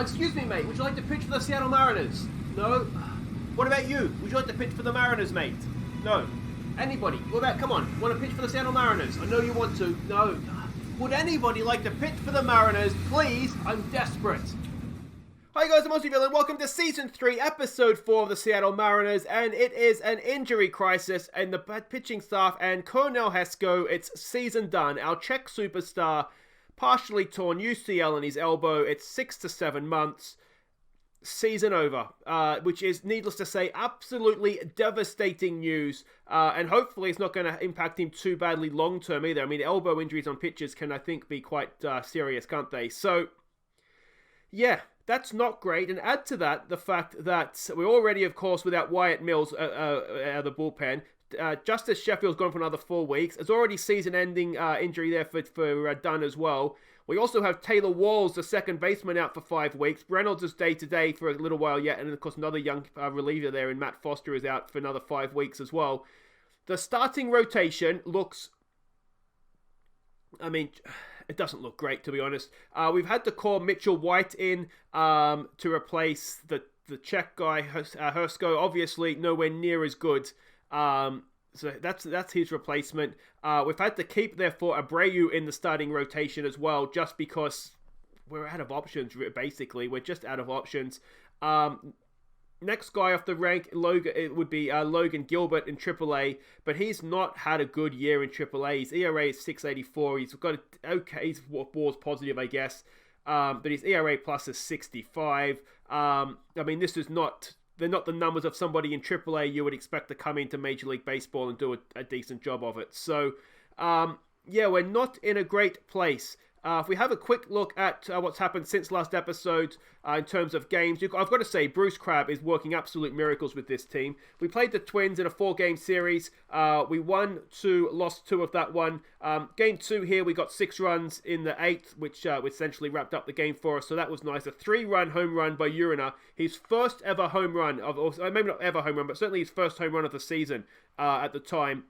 Excuse me, mate. Would you like to pitch for the Seattle Mariners? No. What about you? Would you like to pitch for the Mariners, mate? No. Anybody? What about, come on, want to pitch for the Seattle Mariners? I know you want to. No. Would anybody like to pitch for the Mariners? Please, I'm desperate. Hi guys, I'm Aussie and welcome to Season 3, Episode 4 of the Seattle Mariners, and it is an injury crisis in the pitching staff, and Cornel Hesko, it's season done. Our Czech superstar, partially torn UCL in his elbow, it's 6 to 7 months, season over, which is, needless to say, absolutely devastating news, and hopefully it's not going to impact him too badly long term either. I mean, elbow injuries on pitchers can, I think, be quite serious, can't they? So, yeah. That's not great, and add to that the fact that we're already, of course, without Wyatt Mills out of the bullpen. Justice Sheffield's gone for another 4 weeks. There's already season-ending injury there for Dunn as well. We also have Taylor Walls, the second baseman, out for 5 weeks. Reynolds is day-to-day for a little while yet, and of course another young reliever there in Matt Foster is out for another 5 weeks as well. The starting rotation looks... it doesn't look great, to be honest. We've had to call Mitchell White in to replace the Czech guy, Hersko. Obviously, nowhere near as good. So that's his replacement. We've had to keep, therefore, Abreu in the starting rotation as well, just because we're out of options, basically. We're just out of options. Next guy off the rank, it would be Logan Gilbert in AAA, but he's not had a good year in AAA. His ERA is 6.84. He's got he's WAR's positive, I guess, but his ERA plus is 65. This is not. They're not the numbers of somebody in AAA you would expect to come into Major League Baseball and do a decent job of it. So, we're not in a great place. If we have a quick look at what's happened since last episode in terms of games, I've got to say Bruce Crabb is working absolute miracles with this team. We played the Twins in a 4-game series. We won 2, lost 2 of that one. Game 2 here, we got 6 runs in the 8th, which essentially wrapped up the game for us, so that was nice. A 3-run home run by Urena, his first ever home run, maybe not ever home run, but certainly his first home run of the season at the time.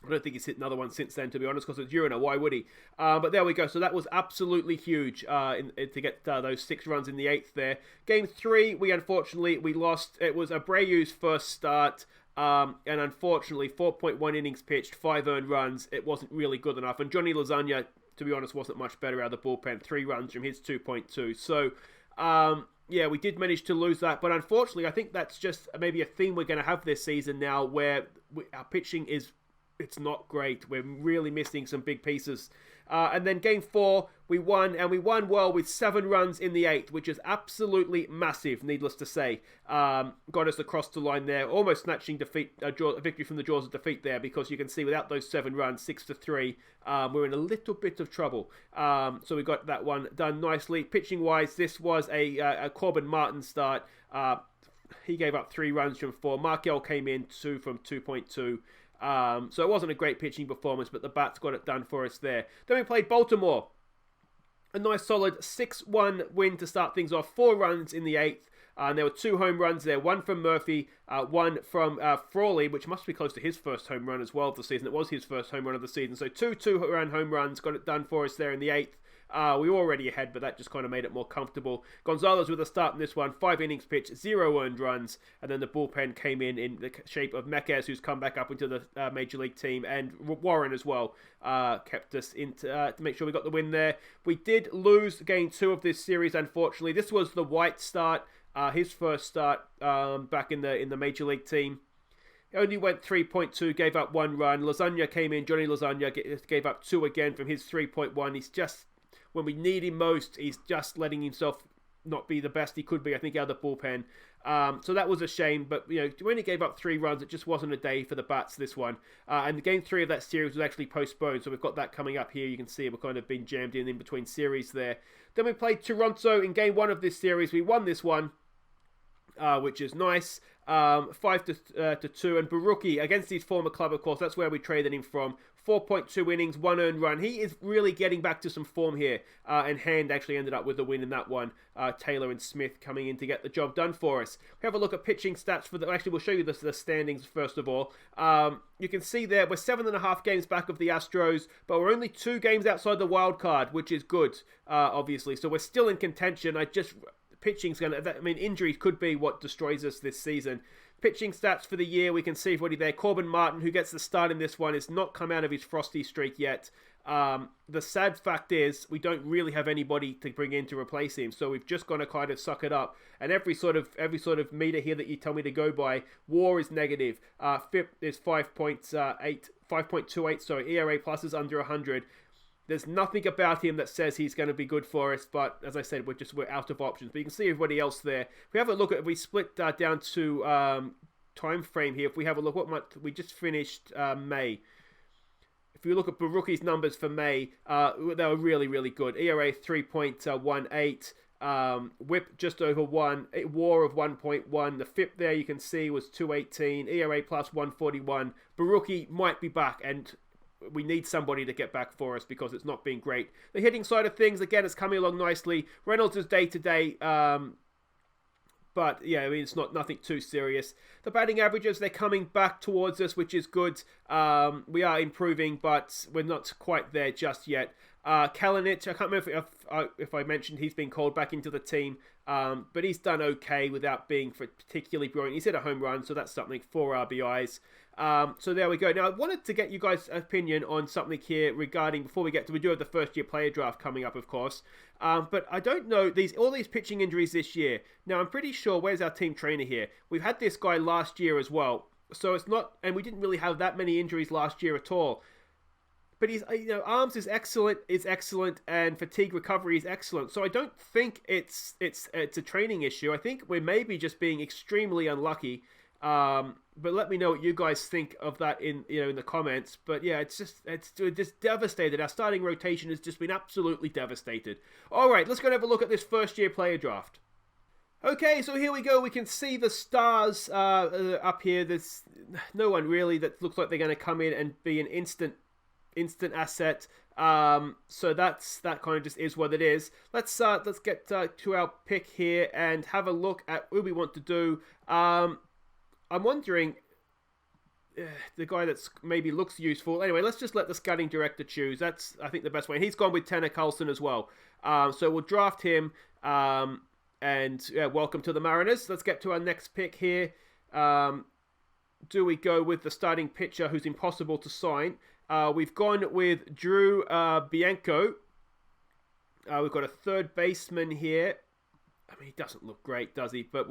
I don't think he's hit another one since then, to be honest, because it's Urena. Why would he? But there we go. So that was absolutely huge to get those 6 runs in the 8th there. Game 3, we lost. It was Abreu's first start, and unfortunately, 4.1 innings pitched, 5 earned runs. It wasn't really good enough. And Johnny Lasagna, to be honest, wasn't much better out of the bullpen. 3 runs from his 2.2. So, we did manage to lose that. But unfortunately, I think that's just maybe a theme we're going to have this season now, where our pitching is... It's not great. We're really missing some big pieces. And then game 4, we won, and we won well with 7 runs in the 8th, which is absolutely massive, needless to say. Got us across the line there, almost snatching victory from the jaws of defeat there, because you can see without those 7 runs, 6-3, we're in a little bit of trouble. So we got that one done nicely. Pitching-wise, this was a Corbin Martin start. He gave up 3 runs from 4. Markel came in 2 from 2.2. So it wasn't a great pitching performance, but the bats got it done for us there. Then we played Baltimore. A nice solid 6-1 win to start things off. 4 runs in the 8th. And there were 2 home runs there. 1 from Murphy, 1 from Frawley, which must be close to his first home run as well of the season. It was his first home run of the season. So 2 2-run home runs got it done for us there in the 8th. We were already ahead, but that just kind of made it more comfortable. Gonzalez with a start in this one, 5 innings pitched, 0 earned runs, and then the bullpen came in the shape of Meques, who's come back up into the Major League team, and Warren as well kept us in to make sure we got the win there. We did lose game 2 of this series, unfortunately. This was the White start, his first start back in the Major League team. He only went 3.2, gave up 1 run. Lasagna came in, Johnny Lasagna gave up 2 again from his 3.1. He's just... When we need him most, he's just letting himself not be the best he could be, I think, out of the bullpen. So that was a shame, but when he gave up 3 runs, it just wasn't a day for the bats, this one. And the game 3 of that series was actually postponed, so we've got that coming up here. You can see we're kind of been jammed in between series there. Then we played Toronto in game 1 of this series. We won this one. which is nice. 5-2, and Baruki against his former club, of course. That's where we traded him from. 4.2 innings, 1 earned run. He is really getting back to some form here. And Hand actually ended up with the win in that one. Taylor and Smith coming in to get the job done for us. We have a look at pitching stats for the. Actually, we'll show you the standings first of all. You can see there we're 7.5 games back of the Astros, but we're only 2 games outside the wild card, which is good, obviously. So we're still in contention. Pitching's injuries could be what destroys us this season. Pitching stats for the year, we can see everybody there. Corbin Martin, who gets the start in this one, has not come out of his frosty streak yet. The sad fact is we don't really have anybody to bring in to replace him, so we've just got to kind of suck it up. And every sort of meter here that you tell me to go by, WAR is negative. FIP is 5.28. Sorry, ERA plus is under 100. There's nothing about him that says he's going to be good for us, but as I said, we're out of options. But you can see everybody else there. If we have a look at, if we split down to time frame here, if we have a look, what month we just finished May. If you look at Baruki's numbers for May, they were really, really good. ERA 3.18, WHIP just over 1, WAR of 1.1. The FIP there you can see was 218, ERA plus 141. Baruki might be back, and we need somebody to get back for us because it's not been great. The hitting side of things, again, it's coming along nicely. Reynolds is day-to-day, but yeah, it's nothing too serious. The batting averages, they're coming back towards us, which is good. We are improving, but we're not quite there just yet. Kalinic, I can't remember if I mentioned he's been called back into the team, but he's done okay without being particularly brilliant. He's hit a home run, so that's something, 4 RBIs. So there we go. Now, I wanted to get you guys' opinion on something here regarding, before we get to, we do have the first year player draft coming up, of course. But I don't know, all these pitching injuries this year. Now, I'm pretty sure, where's our team trainer here? We've had this guy last year as well. So it's not, and we didn't really have that many injuries last year at all. But he's, arms is excellent, and fatigue recovery is excellent. So I don't think it's a training issue. I think we're maybe just being extremely unlucky. But let me know what you guys think of that in the comments. But yeah, it's just devastated. Our starting rotation has just been absolutely devastated. All right, let's go and have a look at this first year player draft. Okay, so here we go. We can see the stars up here. There's no one really that looks like they're going to come in and be an instant asset. So that kind of just is what it is. Let's get to our pick here and have a look at what we want to do. I'm wondering, the guy that's maybe looks useful. Anyway, let's just let the scouting director choose. That's, I think, the best way. And he's gone with Tanner Carlson as well. So we'll draft him. And welcome to the Mariners. Let's get to our next pick here. Do we go with the starting pitcher who's impossible to sign? We've gone with Drew Bianco. We've got a third baseman here. I mean, he doesn't look great, does he? But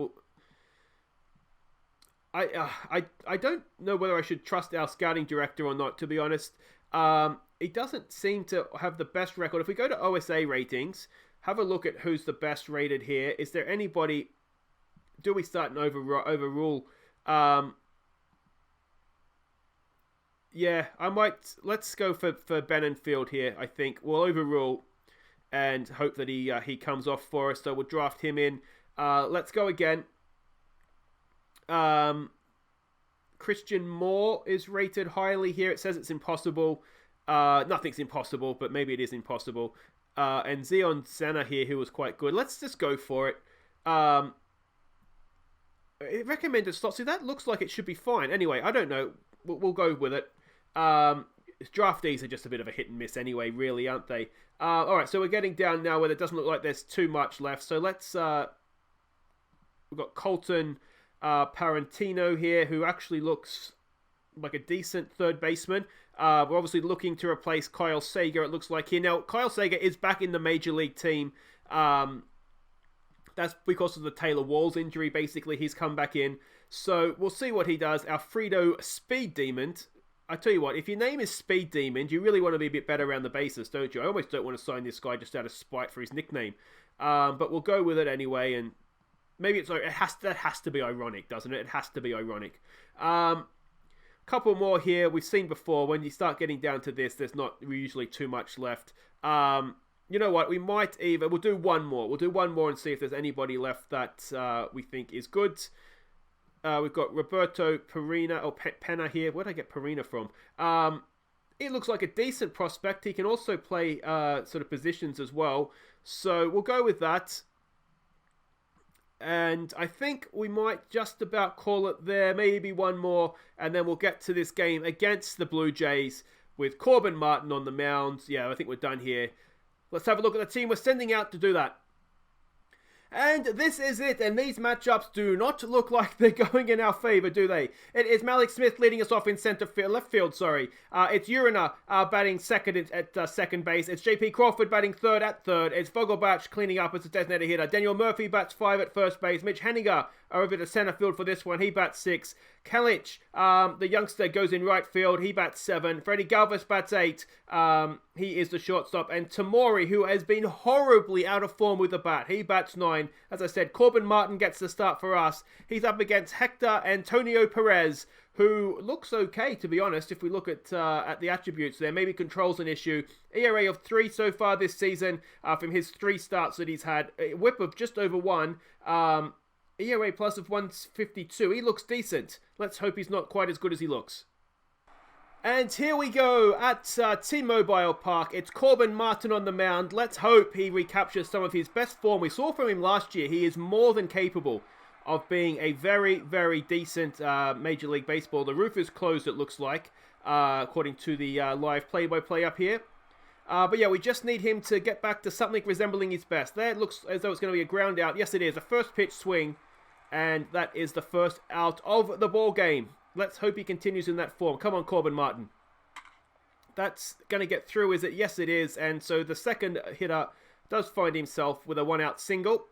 I don't know whether I should trust our scouting director or not, to be honest. He doesn't seem to have the best record. If we go to OSA ratings, have a look at who's the best rated here. Is there anybody? Do we start and overrule? Yeah, I might. Let's go for Benenfield here. I think we'll overrule and hope that he comes off for us. So we'll draft him in. Let's go again. Christian Moore is rated highly here. It says it's impossible. Nothing's impossible, but maybe it is impossible. And Zion Zana here, who was quite good. Let's just go for it. Recommended slot. See, that looks like it should be fine. Anyway, I don't know. We'll go with it. Draftees are just a bit of a hit and miss anyway, really, aren't they? All right, so we're getting down now where it doesn't look like there's too much left. So let's... we've got Colton Parentino here, who actually looks like a decent third baseman. We're obviously looking to replace Kyle Sager, it looks like here. Now, Kyle Sager is back in the Major League team. That's because of the Taylor Walls injury, basically. He's come back in. So we'll see what he does. Alfredo Speed Demon. I tell you what, if your name is Speed Demon, you really want to be a bit better around the bases, don't you? I almost don't want to sign this guy just out of spite for his nickname. But we'll go with it anyway, and maybe that has to be ironic, doesn't it? It has to be ironic. Couple more here. We've seen before, when you start getting down to this, there's not usually too much left. You know what? We might we'll do one more. We'll do one more and see if there's anybody left that we think is good. We've got Roberto Perina, or Pena here. Where did I get Perina from? It looks like a decent prospect. He can also play sort of positions as well. So we'll go with that. And I think we might just about call it there. Maybe one more. And then we'll get to this game against the Blue Jays with Corbin Martin on the mound. Yeah, I think we're done here. Let's have a look at the team we're sending out to do that. And this is it, and these matchups do not look like they're going in our favor, do they? It is Malik Smith leading us off in left field. It's Uriner batting second at second base. It's JP Crawford batting third at third. It's Vogelbach cleaning up as a designated hitter. Daniel Murphy bats 5 at first base. Mitch Henniger over to center field for this one. He bats 6. Kalich, the youngster, goes in right field. He bats 7. Freddie Galvis bats 8. He is the shortstop. And Tamori, who has been horribly out of form with the bat, he bats 9. As I said, Corbin Martin gets the start for us. He's up against Hector Antonio Perez, who looks okay, to be honest, if we look at the attributes there. Maybe control's an issue. ERA of 3 so far this season from his 3 starts that he's had. A whip of just over 1. ERA plus of 152. He looks decent. Let's hope he's not quite as good as he looks. And here we go at T-Mobile Park. It's Corbin Martin on the mound. Let's hope he recaptures some of his best form. We saw from him last year. He is more than capable of being a very, very decent Major League Baseball. The roof is closed, it looks like, according to the live play-by-play up here. But yeah, we just need him to get back to something resembling his best. There, it looks as though it's going to be a ground out. Yes, it is. A first pitch swing. And that is the first out of the ball game. Let's hope he continues in that form. Come on, Corbin Martin. That's going to get through, is it? Yes, it is. And so the second hitter does find himself with a 1-out single.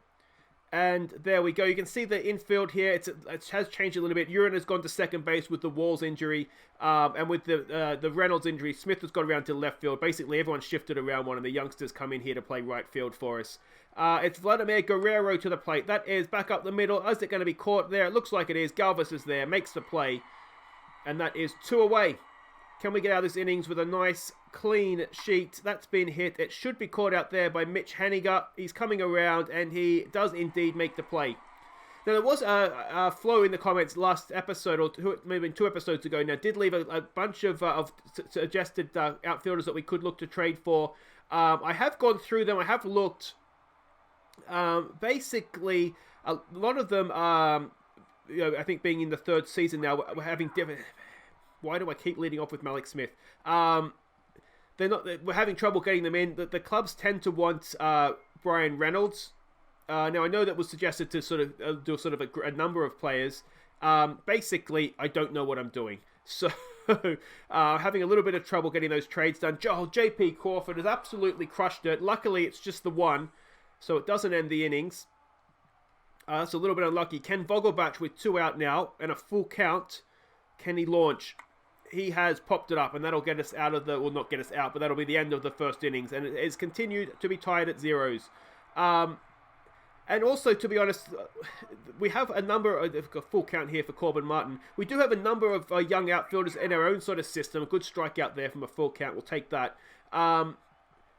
And there we go. You can see the infield here. It has changed a little bit. Urine has gone to second base with the Walls injury. And with the Reynolds injury, Smith has gone around to left field. Basically, everyone shifted around one, and the youngsters come in here to play right field for us. It's Vladimir Guerrero to the plate. That is back up the middle. Is it going to be caught there? It looks like it is. Galvis is there. Makes the play. And that is 2 away. Can we get out of this innings with a nice, clean sheet? That's been hit. It should be caught out there by Mitch Henniger. He's coming around, and he does indeed make the play. Now, there was a Flo in the comments last episode, or maybe 2 episodes ago now, did leave a bunch of suggested outfielders that we could look to trade for. I have gone through them. I have looked. Basically, a lot of them, I think being in the 3rd season now, we're having different... Why do I keep leading off with Malik Smith? We're having trouble getting them in. The clubs tend to want Brian Reynolds. Now, I know that was suggested to sort of do sort of a number of players. Basically, I don't know what I'm doing. So, having a little bit of trouble getting those trades done. JP Crawford has absolutely crushed it. Luckily, it's just the 1, so it doesn't end the innings. That's a little bit unlucky. Ken Vogelbach with 2 out now and a full count. Can he launch? He has popped it up, and that'll get us out of the... Well, not get us out, but that'll be the end of the 1st innings. And it has continued to be tied at 0s. And also, to be honest, we have a number of... A full count here for Corbin Martin. We do have a number of young outfielders in our own sort of system. A good strikeout there from a full count. We'll take that.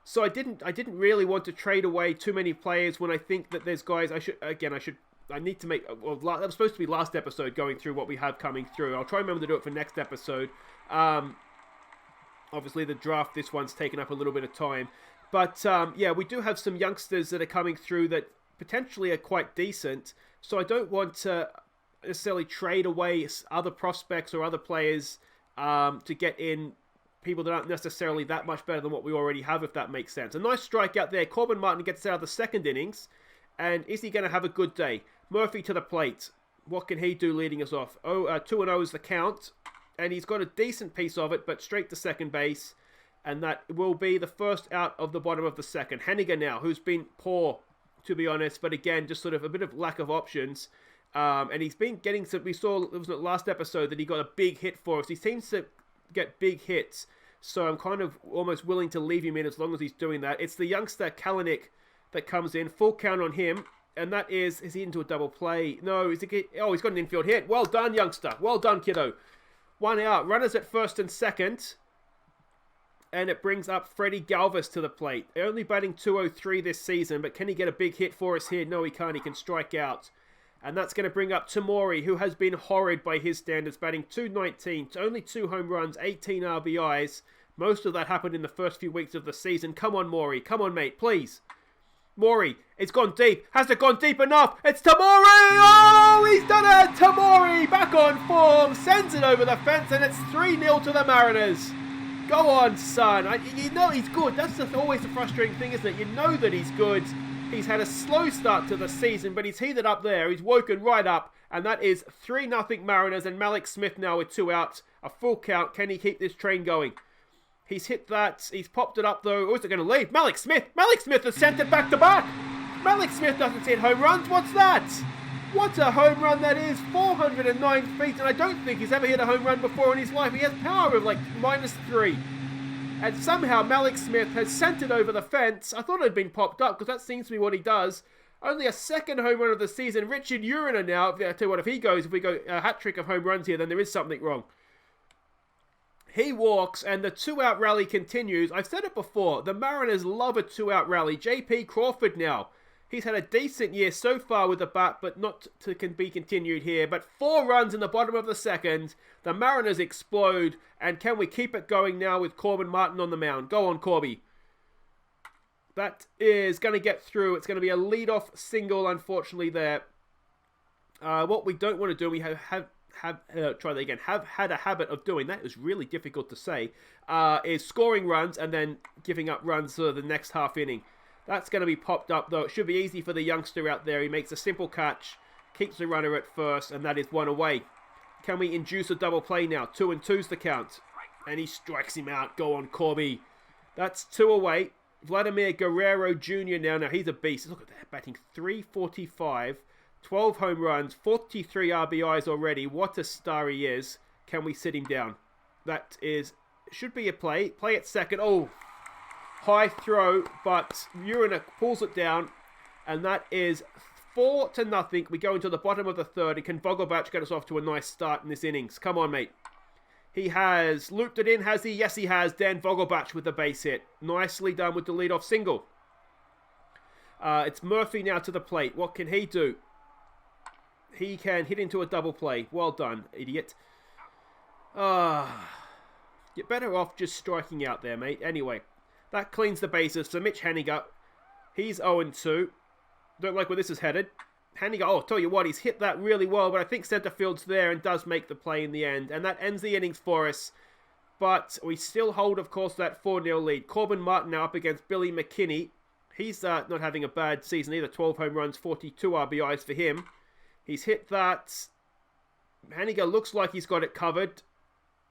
So I didn't really want to trade away too many players when I think that there's guys... I need to make... Well, that was supposed to be last episode, going through what we have coming through. I'll try and remember to do it for next episode. Obviously, the draft, this one's taken up a little bit of time. But, yeah, we do have some youngsters that are coming through that potentially are quite decent. So I don't want to necessarily trade away other prospects or other players to get in people that aren't necessarily that much better than what we already have, if that makes sense. A nice strikeout there. Corbin Martin gets out of the 2nd innings. And is he going to have a good day? Murphy to the plate. What can he do leading us off? 2-0 is the count. And he's got a decent piece of it, but straight to second base. And that will be the first out of the bottom of the 2nd. Henniger now, who's been poor, to be honest. But again, just sort of a bit of lack of options. And he's been getting some... We saw, it was the last episode, that he got a big hit for us. He seems to get big hits. So I'm kind of almost willing to leave him in as long as he's doing that. It's the youngster, Kalanick, that comes in. Full count on him. And that is he into a double play? No, he's got an infield hit. Well done, youngster. Well done, kiddo. 1 out. Runners at 1st and 2nd. And it brings up Freddie Galvis to the plate. Only batting .203 this season, but can he get a big hit for us here? No, he can't. He can strike out. And that's going to bring up Tamori, who has been horrid by his standards, batting .219, only 2 home runs, 18 RBIs. Most of that happened in the first few weeks of the season. Come on, Maury. Come on, mate, please. Maury, it's gone deep. Has it gone deep enough? It's Tamori! Oh, he's done it! Tamori, back on form, sends it over the fence, and it's 3-0 to the Mariners. Go on, son. You know he's good. That's always the frustrating thing, isn't it? You know that he's good. He's had a slow start to the season, but he's heated up there. He's woken right up, and that is 3-0 Mariners, and Malik Smith now with 2 outs. A full count. Can he keep this train going? He's hit that. He's popped it up, though. Who's it going to leave? Malik Smith! Malik Smith has sent it back-to-back! Malik Smith doesn't hit home runs. What's that? What a home run that is. 409 feet, and I don't think he's ever hit a home run before in his life. He has power of like -3. And somehow Malik Smith has sent it over the fence. I thought it had been popped up, because that seems to be what he does. Only a second home run of the season. Richard Uriner now. I tell you what, if we go a hat-trick of home runs here, then there is something wrong. He walks, and the 2-out rally continues. I've said it before. The Mariners love a 2-out rally. J.P. Crawford now. He's had a decent year so far with the bat, but not to be continued here. But 4 runs in the bottom of the second. The Mariners explode. And can we keep it going now with Corbin Martin on the mound? Go on, Corby. That is going to get through. It's going to be a leadoff single, unfortunately, there. What we don't want to do, we have try that again. Have had a habit of doing, that is really difficult to say, is scoring runs and then giving up runs for the next half inning. That's going to be popped up, though. It should be easy for the youngster out there. He makes a simple catch, keeps the runner at first, and that is 1 away. Can we induce a double play now? 2-2's the count. And he strikes him out. Go on, Corby. That's 2 away. Vladimir Guerrero Jr. now. Now, he's a beast. Look at that. Batting .345. 12 home runs. 43 RBIs already. What a star he is. Can we sit him down? That should be a play. Play at second. Oh, high throw, but Uriner pulls it down, and that is 4-0. We go into the bottom of the third, and can Vogelbach get us off to a nice start in this innings? Come on, mate. He has looped it in, has he? Yes, he has. Dan Vogelbach with the base hit. Nicely done with the leadoff single. It's Murphy now to the plate. What can he do? He can hit into a double play. Well done, idiot. You're better off just striking out there, mate. Anyway. That cleans the bases for Mitch Haniger. He's 0-2. Don't like where this is headed. Haniger, oh, tell you what, he's hit that really well, but I think centre field's there and does make the play in the end. And that ends the innings for us. But we still hold, of course, that 4-0 lead. Corbin Martin now up against Billy McKinney. He's not having a bad season either. 12 home runs, 42 RBIs for him. He's hit that. Haniger looks like he's got it covered.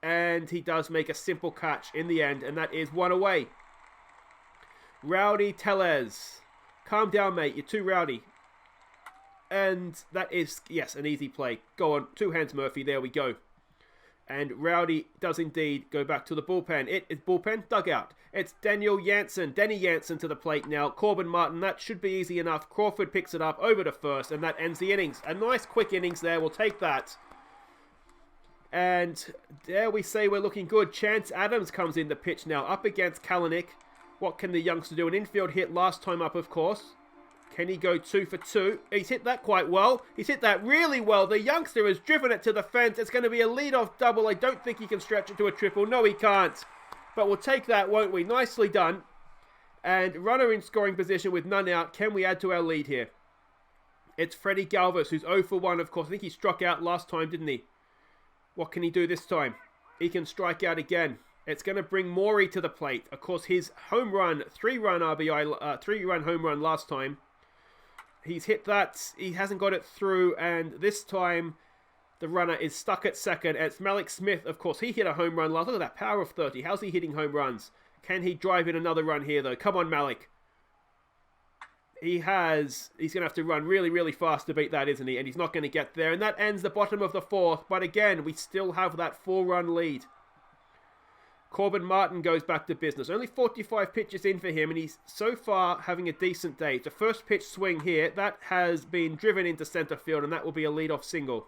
And he does make a simple catch in the end. And that is 1 away. Rowdy Tellez. Calm down, mate. You're too rowdy. And that is, yes, an easy play. Go on. 2 hands, Murphy. There we go. And Rowdy does indeed go back to the bullpen. It is bullpen dugout. It's Denny Jansen to the plate now. Corbin Martin. That should be easy enough. Crawford picks it up over to first, and that ends the innings. A nice quick innings there. We'll take that. And dare we say we're looking good. Chance Adams comes in the pitch now. Up against Kalanick. What can the youngster do? An infield hit last time up, of course. Can he go 2 for 2? He's hit that quite well. He's hit that really well. The youngster has driven it to the fence. It's going to be a leadoff double. I don't think he can stretch it to a triple. No, he can't. But we'll take that, won't we? Nicely done. And runner in scoring position with none out. Can we add to our lead here? It's Freddie Galvis, who's 0 for 1, of course. I think he struck out last time, didn't he? What can he do this time? He can strike out again. It's going to bring Maury to the plate. Of course, his home run, 3-run RBI, 3-run home run last time. He's hit that. He hasn't got it through, and this time the runner is stuck at second. It's Malik Smith, of course. He hit a home run last. Look at that, power of 30. How's he hitting home runs? Can he drive in another run here, though? Come on, Malik. He's going to have to run really, really fast to beat that, isn't he? And he's not going to get there. And that ends the bottom of the fourth. But again, we still have that 4-run lead. Corbin Martin goes back to business. Only 45 pitches in for him, and he's so far having a decent day. The first pitch swing here, that has been driven into center field, and that will be a leadoff single.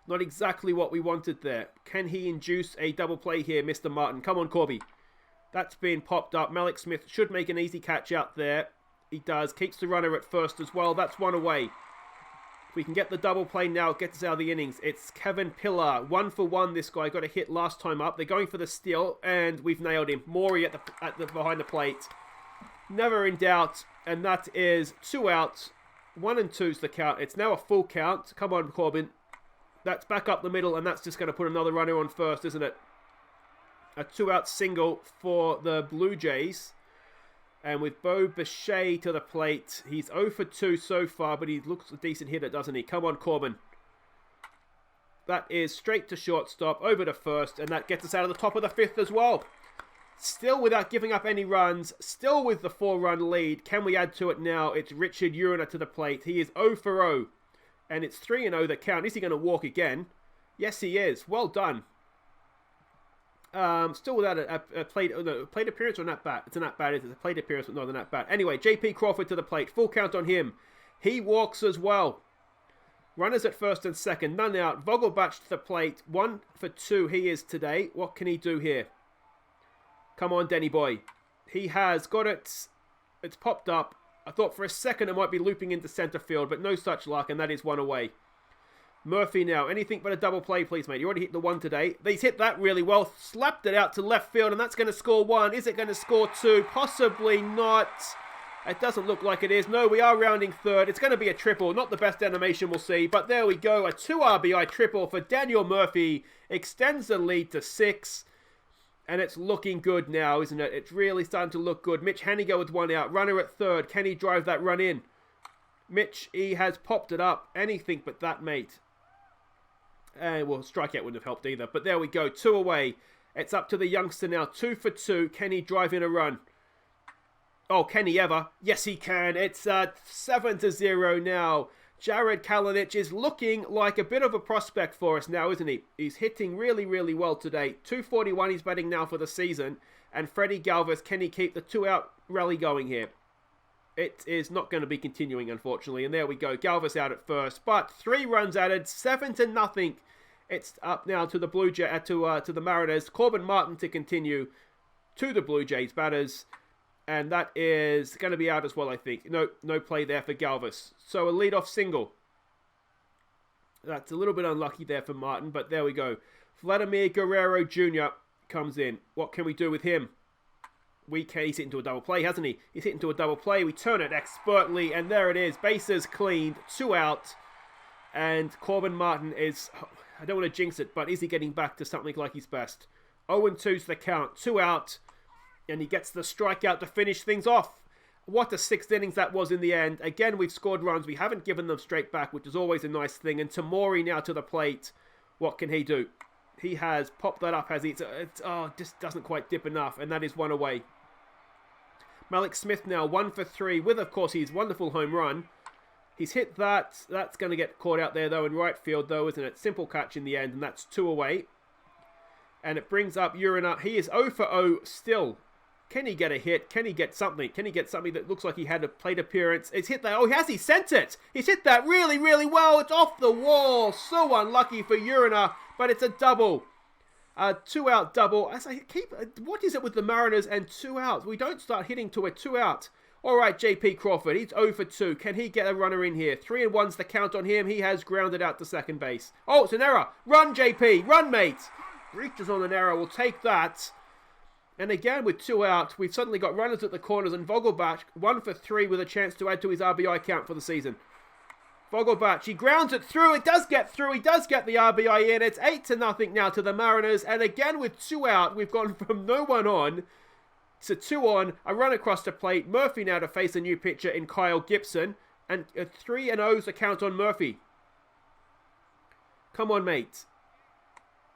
Not exactly what we wanted there. Can he induce a double play here, Mr. Martin? Come on, Corby. That's been popped up. Malik Smith should make an easy catch out there. He does. Keeps the runner at first as well. That's one away. If we can get the double play now, it gets us out of the innings. It's Kevin Pillar. 1 for 1, this guy. Got a hit last time up. They're going for the steal, and we've nailed him. Morey at the behind the plate. Never in doubt, and that is 2 outs. 1 and 2's the count. It's now a full count. Come on, Corbin. That's back up the middle, and that's just going to put another runner on first, isn't it? A 2-out single for the Blue Jays. And with Bo Bichette to the plate, he's 0 for 2 so far, but he looks a decent hitter, doesn't he? Come on, Corbin. That is straight to shortstop, over to first, and that gets us out of the top of the 5th as well. Still without giving up any runs, still with the 4-run lead. Can we add to it now? It's Richard Uriner to the plate. He is 0 for 0, and it's 3-0 the count. Is he going to walk again? Yes, he is. Well done. Still without a plate appearance or an at-bat. It's an at-bat. It's a plate appearance, but not an at-bat. Anyway, JP Crawford to the plate. Full count on him. He walks as well. Runners at first and second. None out. Vogelbach to the plate. 1 for 2 he is today. What can he do here? Come on, Denny boy. He has got it. It's popped up. I thought for a second it might be looping into center field, but no such luck, and that is 1 away. Murphy now. Anything but a double play, please, mate. You already hit the 1 today. He's hit that really well. Slapped it out to left field, and that's going to score 1. Is it going to score 2? Possibly not. It doesn't look like it is. No, we are rounding third. It's going to be a triple. Not the best animation we'll see, but there we go. A 2 RBI triple for Daniel Murphy. Extends the lead to 6. And it's looking good now, isn't it? It's really starting to look good. Mitch Haniger with 1 out. Runner at third. Can he drive that run in? Mitch, he has popped it up. Anything but that, mate. And well, strikeout wouldn't have helped either. But there we go. 2 away. It's up to the youngster now. 2 for 2. Can he drive in a run? Oh, can he ever? Yes, he can. It's 7-0 now. Jared Kalanick is looking like a bit of a prospect for us now, isn't he? He's hitting really, really well today. 241 he's batting now for the season. And Freddie Galvis, can he keep the 2-out rally going here? It is not going to be continuing, unfortunately. And there we go. Galvis out at first. But 3 runs added. 7-0. It's up now to the to the Mariners. Corbin Martin to continue to the Blue Jays batters. And that is going to be out as well, I think. No play there for Galvis. So a leadoff single. That's a little bit unlucky there for Martin, but there we go. Vladimir Guerrero Jr. comes in. What can we do with him? He's hit into a double play, hasn't he? He's hit into a double play. We turn it expertly, and there it is. Bases cleaned, 2 out. And Corbin Martin is, I don't want to jinx it, but is he getting back to something like his best? 0-2's the count, 2 out. And he gets the strikeout to finish things off. What a 6th innings that was in the end. Again, we've scored runs. We haven't given them straight back, which is always a nice thing. And Tamori now to the plate. What can he do? He has popped that up, has he? Just doesn't quite dip enough. And that is 1 away. Malik Smith now 1 for 3 with, of course, his wonderful home run. He's hit that. That's going to get caught out there, though, in right field, though, isn't it? Simple catch in the end, and that's 2 away. And it brings up Uriner. He is 0 for 0 still. Can he get a hit? Can he get something? Can he get something that looks like he had a plate appearance? It's hit that. Oh, has he sent it? He's hit that really, really well. It's off the wall. So unlucky for Uriner, but it's a double. A 2-out double. As I keep, what is it with the Mariners and 2 outs? We don't start hitting to a 2 out. All right, JP Crawford. He's 0 for 2. Can he get a runner in here? 3-1's the count on him. He has grounded out to second base. Oh, it's an error. Run, JP. Run, mate. Reaches on an error. We'll take that. And again, with 2 out, we've suddenly got runners at the corners, and Vogelbach 1 for 3 with a chance to add to his RBI count for the season. Vogelbach, he grounds it through. It does get through. He does get the RBI in. It's 8-0 now to the Mariners. And again, with 2 out, we've gone from no one on to 2 on. A run across the plate. Murphy now to face a new pitcher in Kyle Gibson. And 3-0's the count on Murphy. Come on, mate.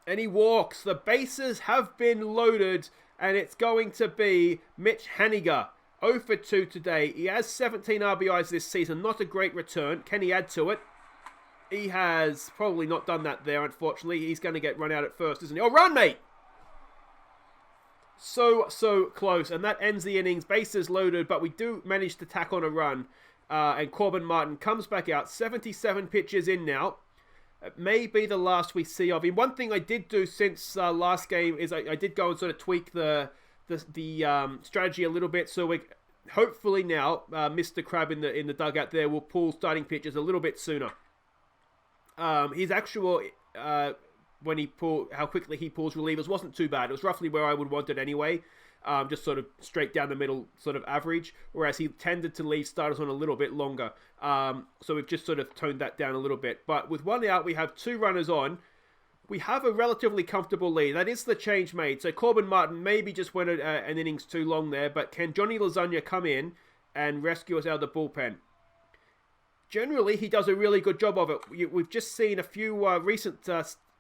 And he walks. The bases have been loaded. And it's going to be Mitch Haniger. 0 for 2 today. He has 17 RBIs this season. Not a great return. Can he add to it? He has probably not done that there, unfortunately. He's going to get run out at first, isn't he? Oh, run, mate! So close. And that ends the innings. Bases loaded, but we do manage to tack on a run. And Corbin Martin comes back out. 77 pitches in now. It may be the last we see of him. One thing I did do since last game is I did go and sort of tweak the strategy a little bit. So we hopefully now Mr. Crab in the dugout there will pull starting pitches a little bit sooner. His actual how quickly he pulls relievers wasn't too bad. It was roughly where I would want it anyway. Just sort of straight down the middle sort of average, whereas he tended to leave starters on a little bit longer. So we've just sort of toned that down a little bit. But with one out, we have 2 runners on. We have a relatively comfortable lead. That is the change made. So Corbin Martin maybe just went an innings too long there, but can Johnny Lasagna come in and rescue us out of the bullpen? Generally, he does a really good job of it. We've just seen a few recent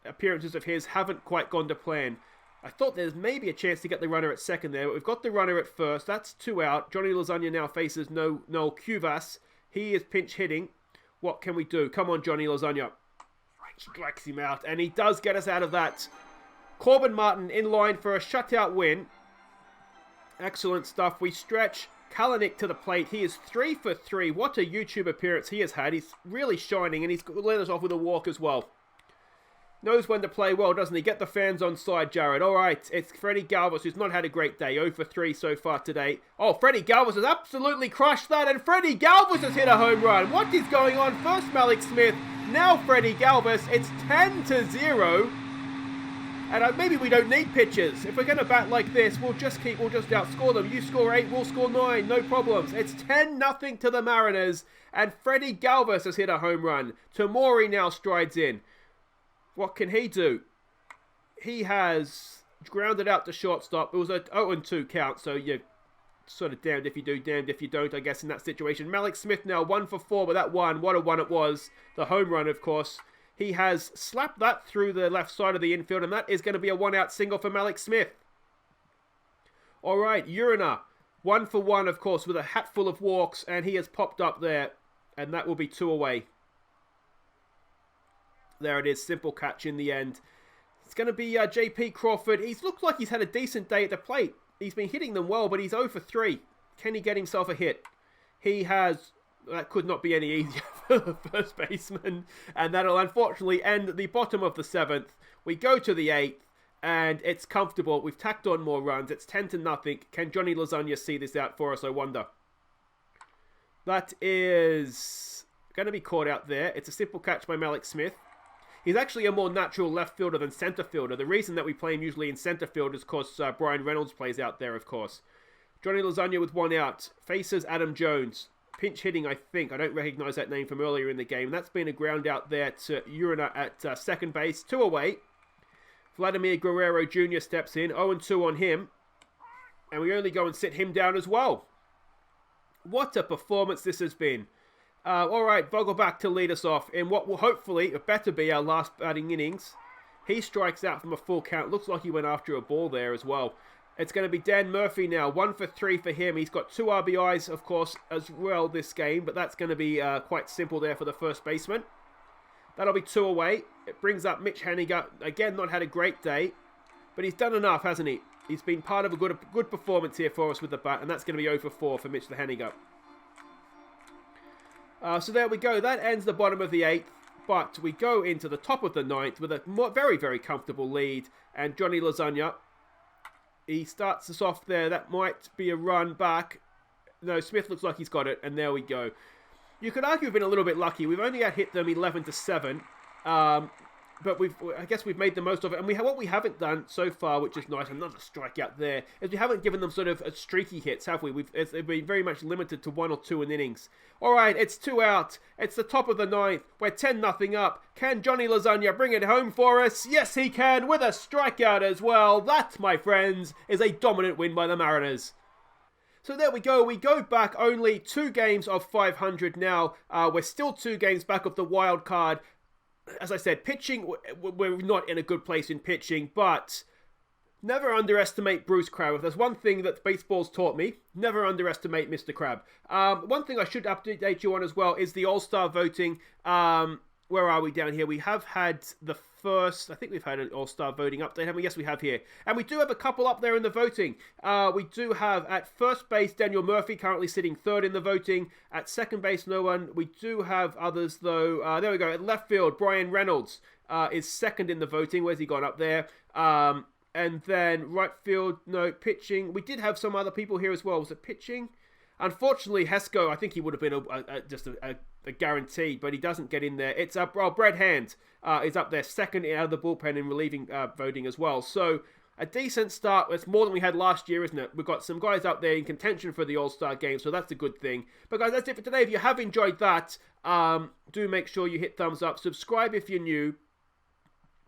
appearances of his haven't quite gone to plan. I thought there's maybe a chance to get the runner at second there, but we've got the runner at first. That's 2 out. Johnny Lasagna now faces Noel Cuvas. He is pinch hitting. What can we do? Come on, Johnny Lasagna. Strikes him out, and he does get us out of that. Corbin Martin in line for a shutout win. Excellent stuff. We stretch Kalanick to the plate. He is 3 for 3. What a YouTube appearance he has had. He's really shining, and he's let us off with a walk as well. Knows when to play well, doesn't he? Get the fans on side, Jared. All right, it's Freddie Galvis, who's not had a great day. 0 for 3 so far today. Oh, Freddie Galvis has absolutely crushed that, and Freddie Galvis has hit a home run. What is going on? First Malik Smith, now Freddie Galvis. It's 10-0. And maybe we don't need pitchers. If we're going to bat like this, we'll just outscore them. You score 8, we'll score 9, no problems. It's 10-0 to the Mariners, and Freddie Galvis has hit a home run. Tamori now strides in. What can he do? He has grounded out to shortstop. It was a 0-2 count, so you're sort of damned if you do, damned if you don't, I guess, in that situation. Malik Smith now 1 for 4 with that one. What a one it was. The home run, of course. He has slapped that through the left side of the infield, and that is going to be a 1-out single for Malik Smith. All right, Uriner. 1 for 1, of course, with a hat full of walks, and he has popped up there, and that will be 2 away. There it is, simple catch in the end. It's going to be JP Crawford. He's looked like he's had a decent day at the plate. He's been hitting them well, but he's 0 for 3. Can he get himself a hit? He has. That could not be any easier for the first baseman. And that'll unfortunately end at the bottom of the 7th. We go to the 8th, and it's comfortable. We've tacked on more runs. It's 10-0. Can Johnny Lasagna see this out for us, I wonder? That is going to be caught out there. It's a simple catch by Malik Smith. He's actually a more natural left fielder than center fielder. The reason that we play him usually in center field is because Brian Reynolds plays out there, of course. Johnny Lasagna with 1 out. Faces Adam Jones. Pinch hitting, I think. I don't recognize that name from earlier in the game. That's been a ground out there to Uriner at second base. 2 away. Vladimir Guerrero Jr. steps in. 0-2 on him. And we only go and sit him down as well. What a performance this has been. All right, Vogelbach to lead us off in what will hopefully, it better be our last batting innings. He strikes out from a full count. Looks like he went after a ball there as well. It's going to be Dan Murphy now. 1 for 3 for him. He's got 2 RBIs, of course, as well this game. But that's going to be quite simple there for the first baseman. That'll be 2 away. It brings up Mitch Haniger. Again, not had a great day. But he's done enough, hasn't he? He's been part of a good performance here for us with the bat. And that's going to be 0 for 4 for Mitch Haniger. So there we go. That ends the bottom of the 8th. But we go into the top of the 9th with a very, very comfortable lead. And Johnny Lasagna, he starts us off there. That might be a run back. No, Smith looks like he's got it. And there we go. You could argue we've been a little bit lucky. We've only hit them 11-7. But I guess we've made the most of it. And what we haven't done so far, which is nice, another strikeout there, is we haven't given them sort of streaky hits, have we? It's been very much limited to 1 or 2 in innings. All right, it's 2 out. It's the top of the 9th. We're 10-0 up. Can Johnny Lasagna bring it home for us? Yes, he can, with a strikeout as well. That, my friends, is a dominant win by the Mariners. So there we go. We go back only 2 games of 500 now. We're still 2 games back of the wild card. As I said, pitching, we're not in a good place in pitching, but never underestimate Bruce Crab. If there's one thing that baseball's taught me, never underestimate Mr. Crab. One thing I should update you on as well is the All-Star voting. Where are we down here? We have had the first. I think we've had an All-Star voting update, haven't we? Yes, we have here. And we do have a couple up there in the voting. We do have at first base Daniel Murphy, currently sitting third in the voting. At second base, no one. We do have others, though. There we go. At left field, Brian Reynolds is second in the voting. Where's he gone up there? And then right field, no. Pitching. We did have some other people here as well. Was it pitching? Unfortunately, Hesko, I think he would have been just a guarantee, but he doesn't get in there. It's Brad Hand is up there, second out of the bullpen in relieving voting as well. So a decent start. It's more than we had last year, isn't it? We've got some guys up there in contention for the All-Star game, so that's a good thing. But guys, that's it for today. If you have enjoyed that, do make sure you hit thumbs up. Subscribe if you're new.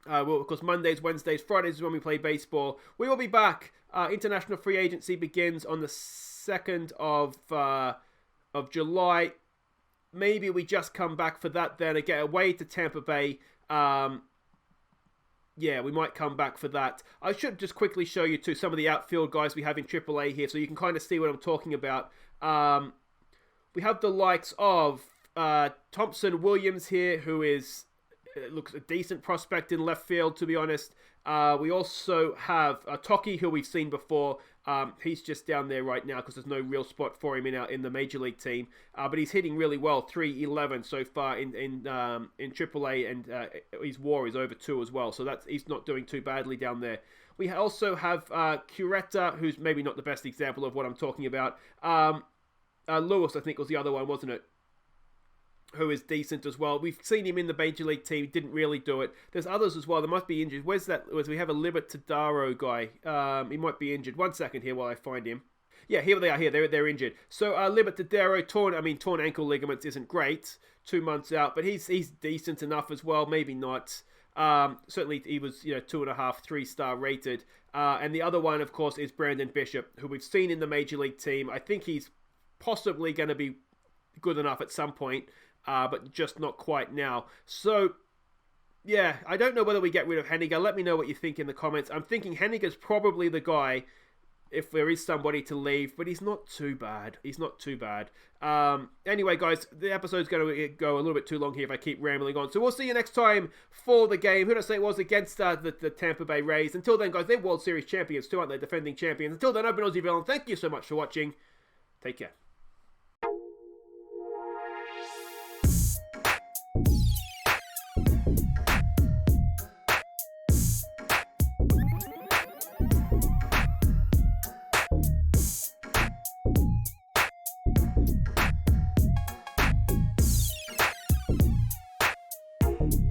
Well, of course, Mondays, Wednesdays, Fridays is when we play baseball. We will be back. International free agency begins on the 2nd of July. Maybe we just come back for that then and get away to Tampa Bay. Yeah, we might come back for that. I should just quickly show you too some of the outfield guys we have in AAA here so you can kind of see what I'm talking about. We have the likes of Thompson Williams here, who is looks a decent prospect in left field, to be honest. We also have Toki, who we've seen before. He's just down there right now because there's no real spot for him in the major league team. But he's hitting really well, 3.11 so far in AAA, and his WAR is over 2 as well. So he's not doing too badly down there. We also have Curetta, who's maybe not the best example of what I'm talking about. Lewis, I think, was the other one, wasn't it? Who is decent as well. We've seen him in the major league team. Didn't really do it. There's others as well. There must be injured. Where's that? We have a Libertadaro guy. He might be injured. 1 second here while I find him. Yeah, here they are. Here they're injured. So Libertadaro torn ankle ligaments isn't great. 2 months out, but he's decent enough as well. Maybe not. Certainly he was 2.5, 3-star rated. And the other one, of course, is Brandon Bishop, who we've seen in the major league team. I think he's possibly going to be good enough at some point. But just not quite now. So, yeah, I don't know whether we get rid of Henniger. Let me know what you think in the comments. I'm thinking Henniger's probably the guy if there is somebody to leave, but he's not too bad. He's not too bad. Anyway, guys, the episode's going to go a little bit too long here if I keep rambling on. So we'll see you next time for the game. Who did I say it was? Against the Tampa Bay Rays. Until then, guys, they're World Series champions too, aren't they? Defending champions. Until then, I've been Aussie Villain. Thank you so much for watching. Take care.